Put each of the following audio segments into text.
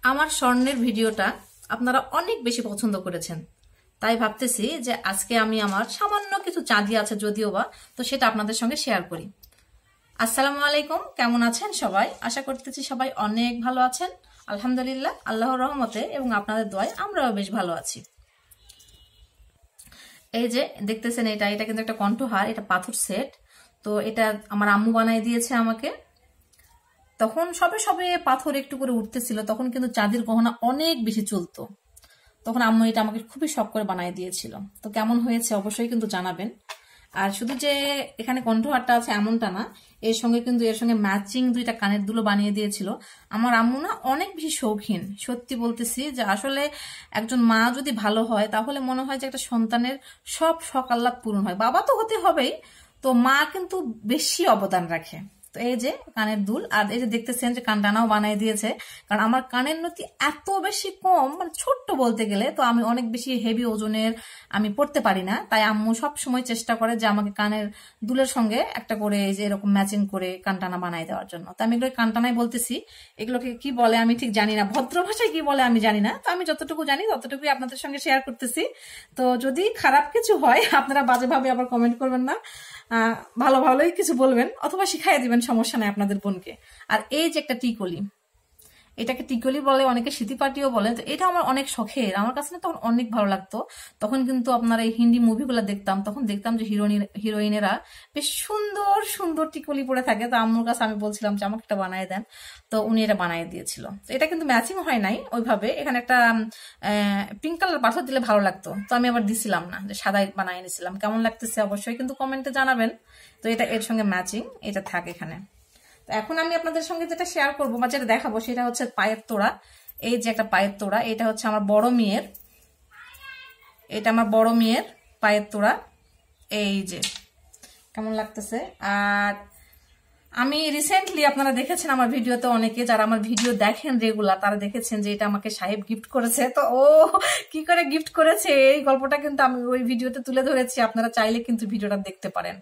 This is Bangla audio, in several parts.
আমার স্বর্ণের ভিডিওটা আপনারা অনেক বেশি পছন্দ করেছেন, তাই ভাবতেছি যে আজকে আমি আমার সামান্য কিছু চাঁদি আছে যদিও বা, তো সেটা আপনাদের সঙ্গে শেয়ার করি। আসসালামু আলাইকুম, কেমন আছেন সবাই? আশা করতেছি সবাই অনেক ভালো আছেন। আলহামদুলিল্লাহ, আল্লাহর রহমতে এবং আপনাদের দোয়ায় আমরাও বেশ ভালো আছি। এই যে দেখতেছেন, এটা এটা কিন্তু একটা কণ্ঠহার, এটা পাথর সেট। তো এটা আমার আম্মু বানাই দিয়েছে আমাকে। তখন সবে সবে পাথর একটু করে উঠতেছিল, তখন কিন্তু চাঁদির গহনা অনেক বেশি চলতো। তখন আম্মু এটা আমাকে খুবই শখ করে বানিয়ে দিয়েছিল। তো কেমন হয়েছে অবশ্যই কিন্তু জানাবেন। আর শুধু যে এখানে কণ্ঠহারটা আছে এমনটা না, এর সঙ্গে ম্যাচিং দুইটা কানের দুলো বানিয়ে দিয়েছিল। আমার আম্মু না অনেক বেশি শৌখিন, সত্যি বলতেছি যে আসলে একজন মা যদি ভালো হয় তাহলে মনে হয় যে একটা সন্তানের সব শখ আহ্লাদ পূরণ হয়। বাবা তো হতে হবেই, তো মা কিন্তু বেশি অবদান রাখে। তো এই যে কানের দুল, আর এই যে দেখতেছেন যে কানটানাও বানিয়ে দিয়েছে। কারণ আমার কানের নতি এত বেশি কম, মানে ছোট্ট বলতে গেলে, তো আমি অনেক বেশি হেভি ওজনের আমি পড়তে পারি না। তাই আম্মু সব সময় চেষ্টা করে যে আমাকে কানের দুলের সঙ্গে একটা করে এই যে এরকম ম্যাচিং করে কানটানা বানাই দেওয়ার জন্য। তো আমি এগুলো কানটানাই বলতেছি, এগুলোকে কি বলে আমি ঠিক জানি না, ভদ্র ভাষায় কি বলে আমি জানি না। তো আমি যতটুকু জানি ততটুকুই আপনাদের সঙ্গে শেয়ার করতেছি। তো যদি খারাপ কিছু হয় আপনারা বাজেভাবে আবার কমেন্ট করবেন না, ভালো ভালোই কিছু বলবেন অথবা শিখাই দিবেন, সমস্যা নাই আপনাদের বোনকে। আর এই যে একটা টিকলি, এটাকে টিকলি বলে, অনেকে সিতিপাটিও বলে। তো এটা আমার অনেক শখের, আমার কাছে না তখন অনেক ভালো লাগতো। তখন কিন্তু আপনার এই হিন্দি মুভিগুলো দেখতাম, তখন দেখতাম যে হিরোইনেরা বেশ সুন্দর সুন্দর টিকলি পরে থাকে। তো আম্মুর কাছে আমি বলছিলাম যে আমাকে একটা বানিয়ে দেন, তো উনি এটা বানিয়ে দিয়েছিল। তো এটা কিন্তু ম্যাচিং হয় নাই ওইভাবে, এখানে একটা পিঙ্ক কালার পাথর দিলে ভালো লাগতো, তো আমি আবার দিছিলাম না, যে সাদাই বানিয়ে নিছিলাম। কেমন লাগতেছে অবশ্যই কিন্তু কমেন্টে জানাবেন। তো এটা এর সঙ্গে ম্যাচিং, এটা থাকে এখানে। এখন আমি আপনাদের সঙ্গে যেটা শেয়ার করবো বা যেটা দেখাবো সেটা হচ্ছে পায়ের তোড়া। এই যে একটা পায়ের তোড়া, এটা হচ্ছে আমার বড় মেয়ের, এটা আমার বড় মেয়ের পায়ের তোড়া। এই যে কেমন লাগতেছে। আর আমি রিসেন্টলি, আপনারা দেখেছেন আমার ভিডিওতে, অনেকে যারা আমার ভিডিও দেখেন রেগুলার তারা দেখেছেন যে এটা আমাকে সাহেব গিফট করেছে। তো ও কি করে গিফট করেছে এই গল্পটা কিন্তু আমি ওই ভিডিওতে তুলে ধরেছি, আপনারা চাইলে কিন্তু ভিডিওটা দেখতে পারেন।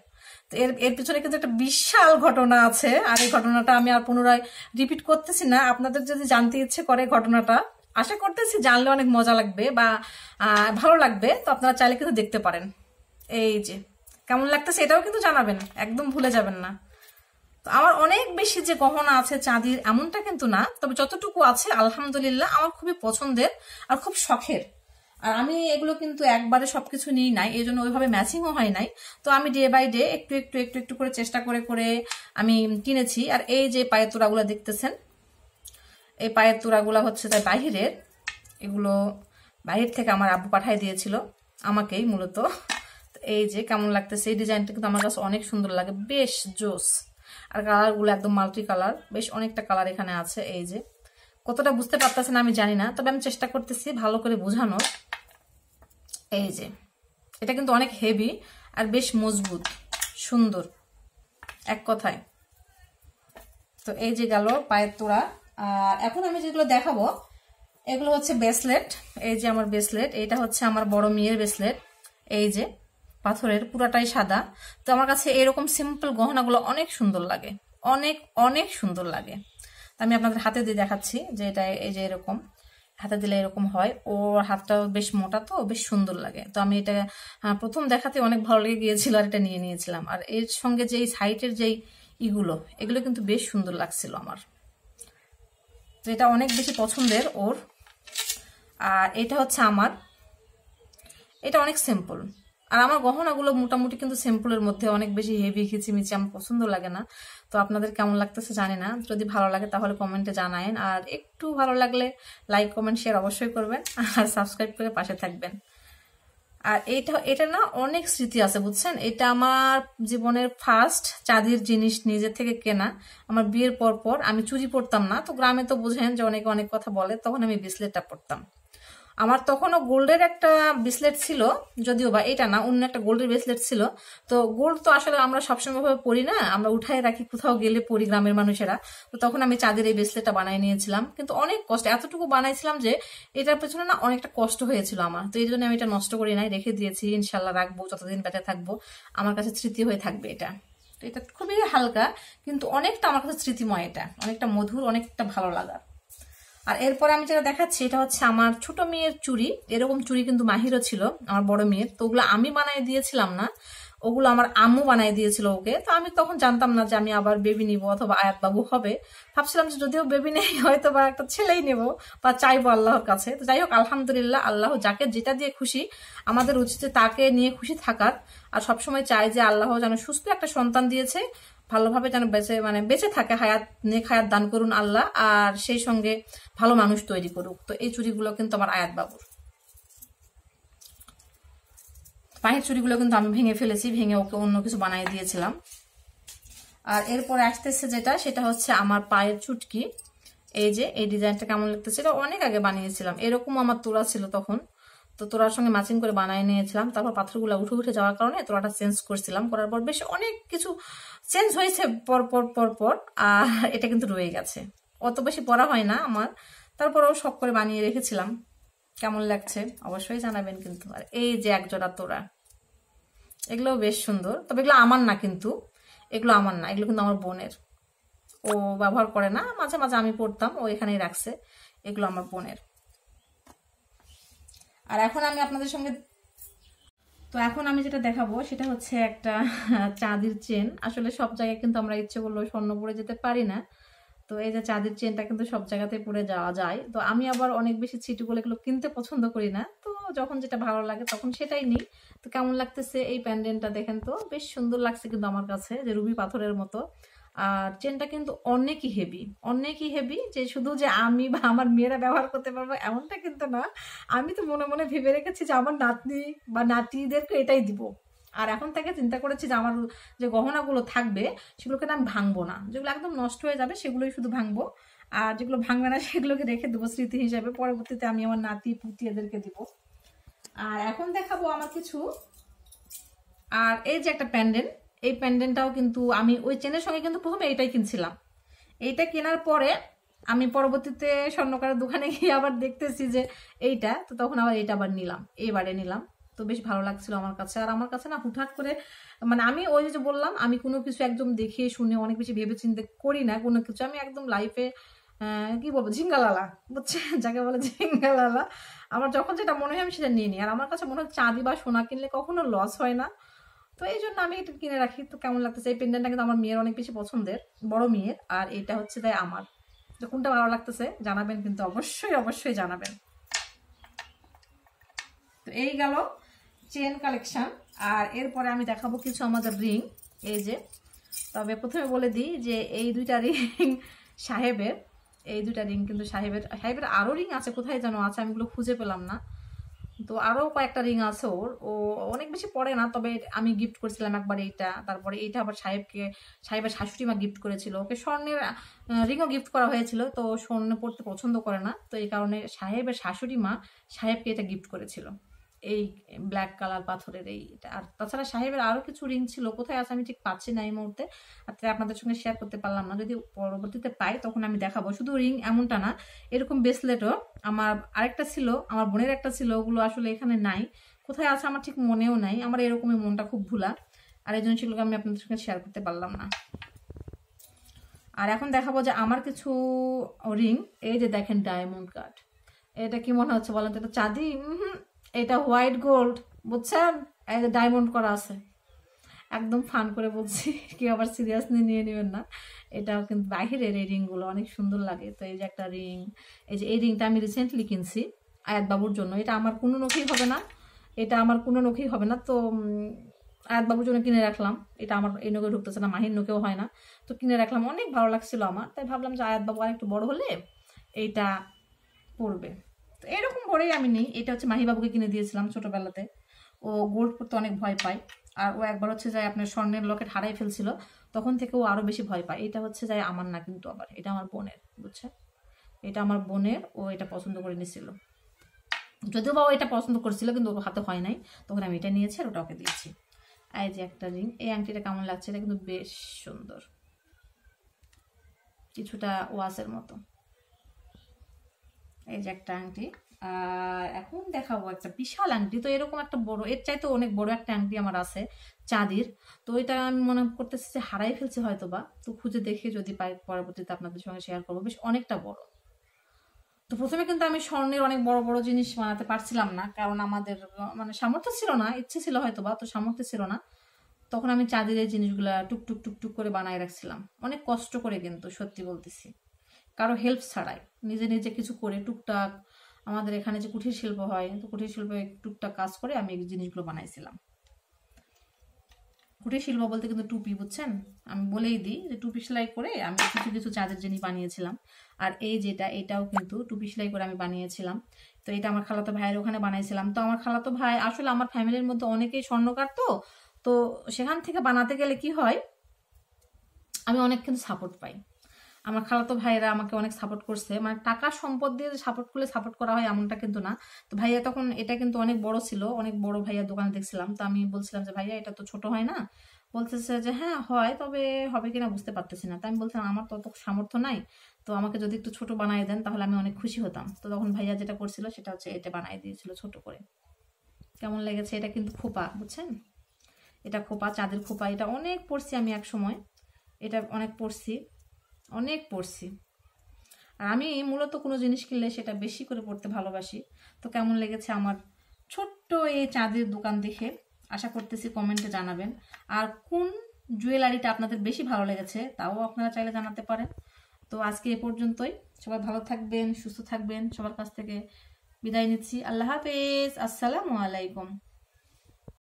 তো এর এর পিছনে কিন্তু একটা বিশাল ঘটনা আছে, আর এই ঘটনাটা আমি আর পুনরায় রিপিট করতেছি না। আপনাদের যদি জানতে ইচ্ছে করে ঘটনাটা, আশা করতেছি জানলে অনেক মজা লাগবে বা ভালো লাগবে। তো আপনারা চাইলে কিন্তু দেখতে পারেন। এই যে কেমন লাগতেছে এটাও কিন্তু জানাবেন, একদম ভুলে যাবেন না। তো আমার অনেক বেশি যে গহনা আছে চাঁদির এমনটা কিন্তু না, তবে যতটুকু আছে আলহামদুলিল্লাহ আমার খুবই পছন্দের আর খুব শখের। আর আমি এগুলো কিন্তু একবারে সবকিছু নিই নাই, এই জন্য ওইভাবে ম্যাচিংও হয় নাই। তো আমি ডে বাই ডে একটু একটু একটু একটু করে চেষ্টা করে করে আমি কিনেছি। আর এই যে পায়ের তোড়াগুলো দেখতেছেন, এই পায়ের তোড়াগুলো হচ্ছে তাই বাহিরের, এগুলো বাহির থেকে আমার আব্বু পাঠিয়ে দিয়েছিল আমাকেই মূলত। এই যে কেমন লাগতেছে, এই ডিজাইনটা কিন্তু আমার কাছে অনেক সুন্দর লাগে, বেশ জোস। আর কালারগুলো একদম মাল্টি কালার, বেশ অনেকটা কালার এখানে আছে। এই যে কতটা বুঝতে পারতেছেন আমি জানি না, তবে আমি চেষ্টা করতেছি ভালো করে বোঝানোর। এই যে এটা কিন্তু অনেক হেভি আর বেশ মজবুত, সুন্দর এক কথায়। তো এই যে গেল পায়ের তোড়া। আর এখন আমি যেগুলো দেখাবো এগুলো হচ্ছে ব্রেসলেট। এই যে আমার ব্রেসলেট, এটা হচ্ছে আমার বড় মেয়ের ব্রেসলেট। এই যে পাথরের, পুরাটাই সাদা। তো আমার কাছে এরকম সিম্পল গহনাগুলো অনেক সুন্দর লাগে, অনেক অনেক সুন্দর লাগে। তো আমি আপনাদের হাতে দিয়ে দেখাচ্ছি যে এটা, এই যে এরকম হাতে দিলে এরকম হয়। ওর হাতটাও বেশ মোটা, তো বেশ সুন্দর লাগে। তো আমি এটা প্রথম দেখাতে অনেক ভালো লেগে গিয়েছিল আর এটা নিয়ে নিয়েছিলাম। আর এর সঙ্গে যে এই সাইটের যেই এগুলো কিন্তু বেশ সুন্দর লাগছিল আমার। তো এটা অনেক বেশি পছন্দের ওর। আর এটা হচ্ছে আমার, এটা অনেক সিম্পল। আর আমার গহনাগুলো মোটামুটি কিন্তু সিম্পলের মধ্যে, অনেক বেশি হেভি খিচিমিচি আমার পছন্দ লাগে না। তো আপনাদের কেমন লাগতেছে জানি না, যদি ভালো লাগে তাহলে কমেন্টে জানায়েন। আর একটু ভালো লাগলে লাইক কমেন্ট শেয়ার অবশ্যই করবেন, আর সাবস্ক্রাইব করে পাশে থাকবেন। আর এটা না অনেক স্মৃতি আছে বুঝছেন। এটা আমার জীবনের ফার্স্ট চাঁদির জিনিস, নিজের থেকে কেনা। আমার বিয়ের পর আমি চুড়ি পরতাম না, তো গ্রামে তো বুঝেন যে অনেকে অনেক কথা বলে, তখন আমি ব্রেসলেটটা পরতাম। আমার তখনও গোল্ডের একটা ব্রেসলেট ছিল, যদিও বা এটা না, অন্য একটা গোল্ডের ব্রেসলেট ছিল। তো গোল্ড তো আসলে আমরা সবসময় ভাবে পরি না, আমরা উঠাই রাখি, কোথাও গেলে পরি গ্রামের মানুষেরা। তো তখন আমি চাঁদের এই ব্রেসলেটটা বানিয়ে নিয়েছিলাম, কিন্তু অনেক কষ্ট, এতটুকু বানাইছিলাম যে এটার পেছনে না অনেকটা কষ্ট হয়েছিল আমার। তো এই জন্য আমি এটা নষ্ট করি নাই, রেখে দিয়েছি। ইনশাল্লাহ রাখবো, যতদিন বেঁচে থাকবো আমার কাছে স্মৃতি হয়ে থাকবে এটা। তো এটা খুবই হালকা কিন্তু অনেকটা আমার কাছে স্মৃতিময়, এটা অনেকটা মধুর, অনেকটা ভালো লাগার। আর এরপরে আমি যেটা দেখাচ্ছি এটা হচ্ছে আমার ছোট মেয়ের চুড়ি। এরকম চুড়ি কিন্তু মাহিরও ছিল, আমার বড় মেয়ের। তো ওগুলো আমি বানাই দিয়েছিলাম না, ওগুলো আমার আম্মু বানাই দিয়েছিল ওকে। তো আমি তখন জানতাম না যে আমি আবার বেবি নিব অথবা আয়াত বাবু হবে। ভাবছিলাম যে যদিও বেবি নেই হয়তো বা একটা ছেলেই নেব বা চাইবো আল্লাহর কাছে। তো যাই হোক, আলহামদুলিল্লাহ, আল্লাহ যাকে যেটা দিয়ে খুশি, আমাদের উচিত তাকে নিয়ে খুশি থাকার। আর সবসময় চাই যে আল্লাহ যেন সুস্থ একটা সন্তান দিয়েছে, ভালোভাবে যেন বেঁচে থাকে, হায়াত নেক হায়াত দান করুন আল্লাহ, আর সেই সঙ্গে ভালো মানুষ তৈরি করুক। তো এই চুড়িগুলো কিন্তু আমার আয়াত বাবুর। পায়ের চুড়িগুলো কিন্তু আমি ভেঙে ফেলেছি, ভেঙে ওকে অন্য কিছু বানিয়ে দিয়েছিলাম। আর এরপরে আসতেছে যেটা, সেটা হচ্ছে আমার পায়ের চুটকি। এই যে এই ডিজাইনটা কেমন লাগতেছে, এটা অনেক আগে বানিয়েছিলাম। এরকম আমার তোড়া ছিল তখন, তো তোড়ার সঙ্গে ম্যাচিং করে বানিয়ে নিয়েছিলাম। তারপর পাথরগুলো উঠে উঠে যাওয়ার কারণে তোড়াটা চেঞ্জ করছিলাম, করার পর বেশ অনেক কিছু চেঞ্জ হয়েছে পর পর পর পর। আর এটা কিন্তু রয়ে গেছে, অত বেশি পরা হয় না আমার, তারপরেও শখ করে বানিয়ে রেখেছিলাম। কেমন লাগছে অবশ্যই জানাবেন কিন্তু। আর এই যে একজোড়া তোড়া, এগুলো বেশ সুন্দর, তবে এগুলো আমার না কিন্তু, এগুলো আমার না, এগুলো কিন্তু আমার বোনের। ও ব্যবহার করে না, মাঝে মাঝে আমি পড়তাম, ও এখানেই রাখছে। এগুলো আমার বোনের। আর এখন আমি আপনাদের সঙ্গে, তো এখন আমি যেটা দেখাবো সেটা হচ্ছে একটা চাঁদির চেন। আসলে সব জায়গায় কিন্তু আমরা ইচ্ছে করলেও স্বর্ণ পরে যেতে পারি না। তো এই যে চাঁদের চেনটা কিন্তু সব জায়গাতে পরে যাওয়া যায়। তো আমি আবার অনেক বেশি ছিটুগুলো এগুলো কিনতে পছন্দ করি না, তো যখন যেটা ভালো লাগে তখন সেটাই নিই। তো কেমন লাগতেছে এই প্যান্ডেন্টটা দেখেন তো, বেশ সুন্দর লাগছে কিন্তু আমার কাছে, যে রুবি পাথরের মতো। আর চেনটা কিন্তু অনেকই হেভি, অনেকই হেভি, যে শুধু যে আমি বা আমার মেয়েরা ব্যবহার করতে পারবো এমনটা কিন্তু না। আমি তো মনে মনে ভেবে রেখেছি যে আমার নাতনি বা নাতিদেরকে এটাই দিব। আর এখন থেকে চিন্তা করেছি যে আমার যে গহনাগুলো থাকবে সেগুলোকে না আমি ভাঙবো না, যেগুলো একদম নষ্ট হয়ে যাবে সেগুলোই শুধু ভাঙবো। আর যেগুলো ভাঙবে না সেগুলোকে রেখে দেবো স্মৃতি হিসেবে, পরবর্তীতে আমি আমার নাতি পুতি এদেরকে দিব। আর এখন দেখাবো আমার কিছু, আর এই যে একটা প্যান্ডেন্ট, এই প্যান্ডেন্টটাও কিন্তু আমি ওই চেনের সঙ্গে কিন্তু প্রথমে এইটাই কিনছিলাম। এইটা কেনার পরে আমি পরবর্তীতে স্বর্ণকারের দোকানে গিয়ে আবার দেখতেছি যে এইটা, তো তখন আবার এইটা আবার নিলাম, এইবারে নিলাম। তো বেশ ভালো লাগছিল আমার কাছে। আর আমার কাছে না হুটহাট করে, মানে আমি ওই যে বললাম, আমি কোনো কিছু একদম দেখে শুনে অনেক বেশি ভেবে চিন্তে করি না কোনো কিছু। আমি একদম লাইফে কি বলবো, ঝিঙ্গালালা, বুঝছে যাকে বলে ঝিঙ্গালালা। আমার যখন যেটা মনে হয় আমি সেটা নিয়ে নিই। আর আমার কাছে মনে হয় চাঁদি বা সোনা কিনলে কখনো লস হয় না, তো এই জন্য আমি এটা কিনে রাখি। তো কেমন লাগতেছে এই পেন্ডেন্টটা, কিন্তু আমার মেয়ের অনেক বেশি পছন্দের, বড় মেয়ের। আর এটা হচ্ছে তাই আমার। তো কোনটা ভালো লাগতেছে জানাবেন কিন্তু, অবশ্যই অবশ্যই জানাবেন। তো এই গেল চেন কালেকশন। আর এরপরে আমি দেখাবো কিছু আমাদের রিং। এই যে, তবে প্রথমে বলে দিই যে এই দুইটা রিং সাহেবের, এই দুইটা রিং কিন্তু সাহেবের। সাহেবের আরো রিং আছে, কোথায় যেন আছে, আমি এগুলো খুঁজে পেলাম না। তো আরো কয়েকটা রিং আছে ওর, ও অনেক বেশি পড়ে না, তবে আমি গিফট করেছিলাম একবার এইটা। তারপরে এইটা আবার সাহেবের শাশুড়ি মা গিফট করেছিল ওকে। স্বর্ণের রিংও গিফট করা হয়েছিল, তো স্বর্ণ পড়তে পছন্দ করে না, তো এই কারণে সাহেবের শাশুড়ি মা সাহেবকে এটা গিফট করেছিল, এই ব্ল্যাক কালার পাথরের এইটা। আর তাছাড়া সাহেবের আরো কিছু রিং ছিল, কোথায় আছে আমি ঠিক পাচ্ছি না এই মুহূর্তে, আর তাই আপনাদের সঙ্গে শেয়ার করতে পারলাম না। যদি পরবর্তীতে পাই তখন আমি দেখাবো। শুধু রিং এমনটা না, এরকম ব্রেসলেটও আমার আরেকটা ছিল, আমার বোনের একটা ছিল, ওগুলো আসলে এখানে নাই, কোথায় আছে আমার ঠিক মনেও নাই। আমার এরকমই মনটা খুব ভুলা, আর এই জন্য সেগুলোকে আমি আপনাদের সঙ্গে শেয়ার করতে পারলাম না। আর এখন দেখাবো যে আমার কিছু রিং। এই যে দেখেন ডায়মন্ড কাট, এটা কি মনে হচ্ছে বলেন তো, এটা চাঁদি? এটা হোয়াইট গোল্ড, বুঝছেন, এই যে ডায়মন্ড করা আছে। একদম ফান করে বলছি, কেউ আবার সিরিয়াসলি নিয়ে নেবেন না। এটাও কিন্তু বাহিরের এই রিংগুলো অনেক সুন্দর লাগে। তো এই যে একটা রিং, এই যে এই রিংটা আমি রিসেন্টলি কিনছি আয়াত বাবুর জন্য। এটা আমার কোনো নখেই হবে না, এটা আমার কোনো নখেই হবে না, তো আয়াত বাবুর জন্য কিনে রাখলাম। এটা আমার এই নখে ঢুকতেছে না, মাহির নখেও হয় না, তো কিনে রাখলাম। অনেক ভালো লাগছিল আমার, তাই ভাবলাম যে আয়াত বাবু আর একটু বড় হলে এইটা পড়বে। তো এরকম করেই আমি নিই। এটা হচ্ছে মাহিবাবুকে কিনে দিয়েছিলাম ছোটবেলাতে, ও গোল্ড পরতে অনেক ভয় পায়। আর ও একবার হচ্ছে যায় আপনার স্বর্ণের লকেট হারাই ফেলছিল, তখন থেকে ও আরো বেশি ভয় পায়। এটা হচ্ছে যায় আমার না কিন্তু, আবার এটা আমার বোনের, বুঝছে, এটা আমার বোনের, ও এটা পছন্দ করে নিয়েছিল। যদিও বা ও এটা পছন্দ করছিল কিন্তু ওর হাতে হয় নাই, তখন আমি এটা নিয়েছি আর ওটা ওকে দিয়েছি। এই যে একটা রিং, এই আংটিটা কেমন লাগছে, এটা কিন্তু বেশ সুন্দর, কিছুটা ওয়াসের মতো। এই যে একটা আংটি। আর এখন দেখাবো একটা বিশাল আংটি। তো এরকম একটা বড়, এর চাইতে অনেক বড় একটা আংটি আমার আছে চাঁদির। তো এটা আমি মনে করতেছি যে হারাই ফেলছি হয়তো বা, তো খুঁজে দেখে যদি পাই পরবর্তীতে আপনাদের সঙ্গে শেয়ার করবো। বেশ অনেকটা বড়, তো প্রথমে কিন্তু আমি স্বর্ণের অনেক বড় বড় জিনিস বানাতে পারছিলাম না, কারণ আমাদের মানে সামর্থ্য ছিল না, ইচ্ছে ছিল হয়তো বা, তো সামর্থ্য ছিল না। তখন আমি চাঁদের এই জিনিসগুলা টুকটুক টুকটুক করে বানায় রাখছিলাম, অনেক কষ্ট করে, কিন্তু সত্যি বলতেছি, কারো হেল্প ছাড়াই নিজে নিজে কিছু করে টুকটাক। আমাদের এখানে যে কুটির শিল্প হয়, তো কুটির শিল্পে টুকটাক কাজ করে আমি এই জিনিসগুলো বানাইছিলাম। কুটির শিল্প বলতে কিন্তু টুপি, বুঝছেন? আমি বলেই দিই যে টুপি সেলাই করে আমি কিছু কিছু চাঁদের জিনিস বানিয়েছিলাম। আর এই যেটা, এটাও কিন্তু টুপি সেলাই করে আমি বানিয়েছিলাম। তো এটা আমার খালাতো ভাইয়ের ওখানে বানাইছিলাম। তো আমার খালাতো ভাই, আসলে আমার ফ্যামিলির মধ্যে অনেকেই স্বর্ণকার, তো তো সেখান থেকে বানাতে গেলে কি হয়, আমি অনেক কিন্তু সাপোর্ট পাই। আমার খালাতো ভাইয়েরা আমাকে অনেক সাপোর্ট করছে, মানে টাকা সম্পদ দিয়ে সাপোর্ট করলে সাপোর্ট করা হয় এমনটা কিন্তু না। তো ভাইয়া তখন, এটা কিন্তু অনেক বড় ছিল, অনেক বড় ভাইয়ার দোকানে দেখছিলাম। তো আমি বলছিলাম যে ভাইয়া এটা তো ছোট হয় না? বলতেছে যে হ্যাঁ হয়, তবে হবে কিনা বুঝতে পারতেছি না। তো আমি বলছিলাম আমার তো অত সামর্থ্য নাই, তো আমাকে যদি একটু ছোট বানিয়ে দেন তাহলে আমি অনেক খুশি হতাম। তো তখন ভাইয়া যেটা করছিল সেটা হচ্ছে এটা বানিয়ে দিয়েছিল ছোট করে। কেমন লেগেছে? এটা কিন্তু খোপা, বুঝছেন? এটা খোপা, চাঁদের খোপা। এটা অনেক পড়ছি আমি এক সময়, এটা অনেক পড়ছি, অনেক পড়ছি। আর আমি মূলত কোনো জিনিস কিনলে সেটা বেশি করে পড়তে ভালোবাসি। তো কেমন লেগেছে আমার ছোট্ট এই চাঁদের দোকান দেখে, আশা করতেছি কমেন্টে জানাবেন। আর কোন জুয়েলারিটা আপনাদের বেশি ভালো লেগেছে তাও আপনারা চাইলে জানাতে পারেন। তো আজকে এ পর্যন্তই। সবাই ভালো থাকবেন, সুস্থ থাকবেন। সবার কাছ থেকে বিদায় নিচ্ছি। আল্লাহ হাফেজ, আসসালামু আলাইকুম।